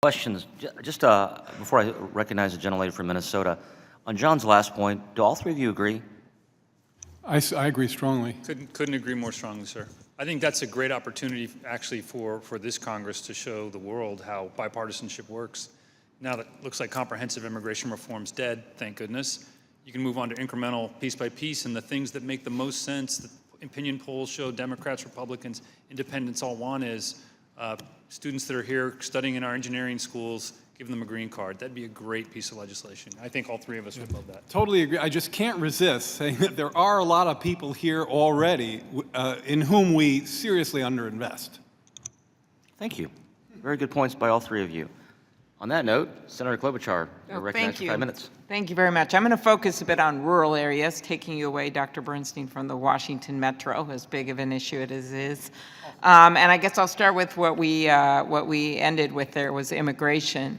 Questions. Just before I recognize the gentlelady from Minnesota, on John's last point, do all three of you agree? I agree strongly. Couldn't agree more strongly, sir. I think that's a great opportunity, actually, for this Congress to show the world how bipartisanship works. Now that it looks like comprehensive immigration reform's dead, thank goodness, you can move on to incremental, piece by piece, and the things that make the most sense, the opinion polls show Democrats, Republicans, independents all want is students that are here studying in our engineering schools, give them a green card. That'd be a great piece of legislation. I think all three of us would love that. Totally agree. I just can't resist saying that there are a lot of people here already in whom we seriously underinvest. Thank you. Very good points by all three of you. On that note, Senator Klobuchar, you're recognized for 5 minutes. Thank you very much. I'm going to focus a bit on rural areas, taking you away, Dr. Bernstein, from the Washington Metro, as big of an issue it is. And I guess I'll start with what we ended with there was immigration.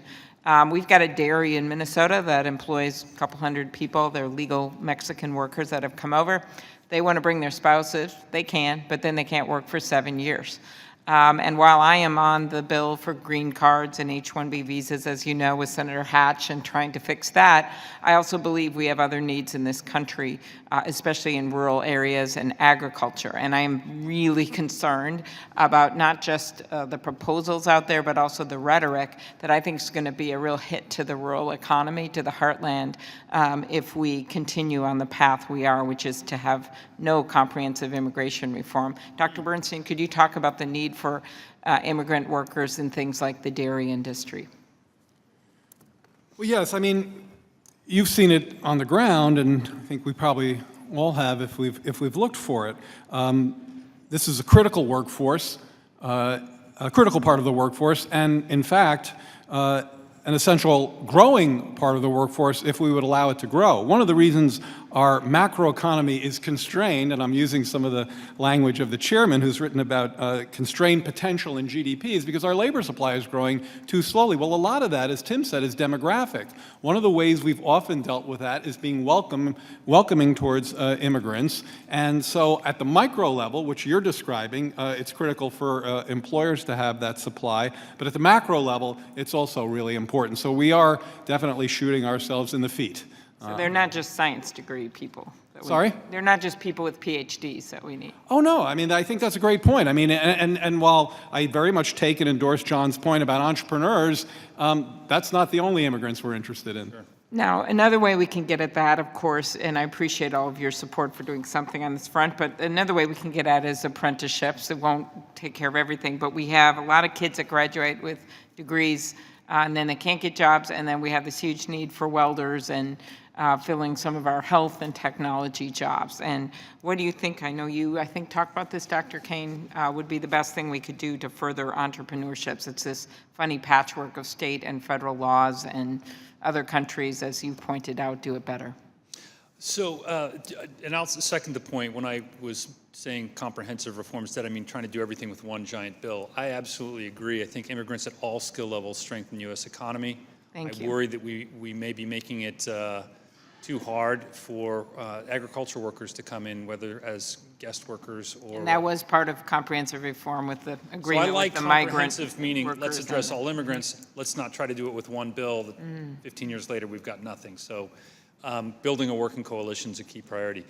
We've got a dairy in Minnesota that employs a couple hundred people. They're legal Mexican workers that have come over. They want to bring their spouses. They can, but then they can't work for 7 years. And while I am on the bill for green cards and H-1B visas, as you know, with Senator Hatch and trying to fix that, I also believe we have other needs in this country, especially in rural areas and agriculture. And I am really concerned about not just the proposals out there, but also the rhetoric that I think is going to be a real hit to the rural economy, to the heartland, if we continue on the path we are, which is to have no comprehensive immigration reform. Dr. Bernstein, could you talk about the need for immigrant workers in things like the dairy industry? Well, yes. I mean, you've seen it on the ground, and I think we probably all have if we've looked for it. This is a critical workforce, a critical part of the workforce, and in fact, an essential growing part of the workforce if we would allow it to grow. One of the reasons our macroeconomy is constrained, and I'm using some of the language of the chairman who's written about constrained potential in GDP, is because our labor supply is growing too slowly. Well, a lot of that, as Tim said, is demographic. One of the ways we've often dealt with that is being welcoming towards immigrants. And so at the micro level, which you're describing, it's critical for employers to have that supply. But at the macro level, it's also really important. So we are definitely shooting ourselves in the feet. So they're not just science degree people. Sorry? They're not just people with PhDs that we need. Oh, no. I mean, I think that's a great point. I mean, and while I very much take and endorse John's point about entrepreneurs, that's not the only immigrants we're interested in. Sure. Now, another way we can get at that, of course, and I appreciate all of your support for doing something on this front, but another way we can get at it is apprenticeships. It won't take care of everything, but we have a lot of kids that graduate with degrees, and then they can't get jobs, and then we have this huge need for welders and filling some of our health and technology jobs. And what do you think? I know you, I think, talked about this, Dr. Kane, would be the best thing we could do to further entrepreneurships. It's this funny patchwork of state and federal laws, and other countries, as you pointed out, do it better. So, and I'll second the point. When I was saying comprehensive reform, instead I mean trying to do everything with one giant bill. I absolutely agree. I think immigrants at all skill levels strengthen the U.S. economy. Thank you. I worry that we may be making it too hard for agriculture workers to come in, whether as guest workers or... And that was part of comprehensive reform with the agreement with the migrant workers. So I like comprehensive, meaning let's address all immigrants. Let's not try to do it with one bill that 15 years later we've got nothing. So building a working coalition is a key priority.